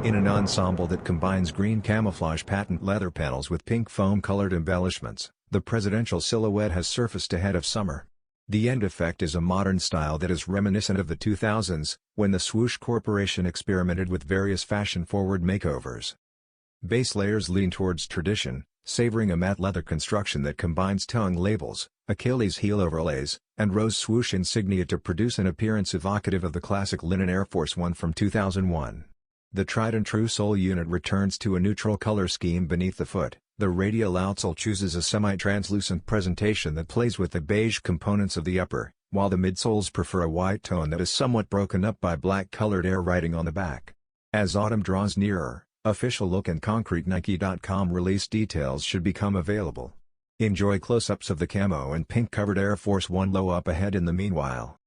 In an ensemble that combines green camouflage patent leather panels with pink foam-colored embellishments, the presidential silhouette has surfaced ahead of summer. The end effect is a modern style that is reminiscent of the 2000s, when the Swoosh Corporation experimented with various fashion-forward makeovers. Base layers lean towards tradition, savoring a matte leather construction that combines tongue labels, Achilles heel overlays, and rose swoosh insignia to produce an appearance evocative of the classic linen Air Force One from 2001. The tried-and-true sole unit returns to a neutral color scheme beneath the foot. The radial outsole chooses a semi-translucent presentation that plays with the beige components of the upper, while the midsoles prefer a white tone that is somewhat broken up by black-colored air writing on the back. As autumn draws nearer, official look and concrete Nike.com release details should become available. Enjoy close-ups of the camo and pink-covered Air Force One low up ahead in the meanwhile.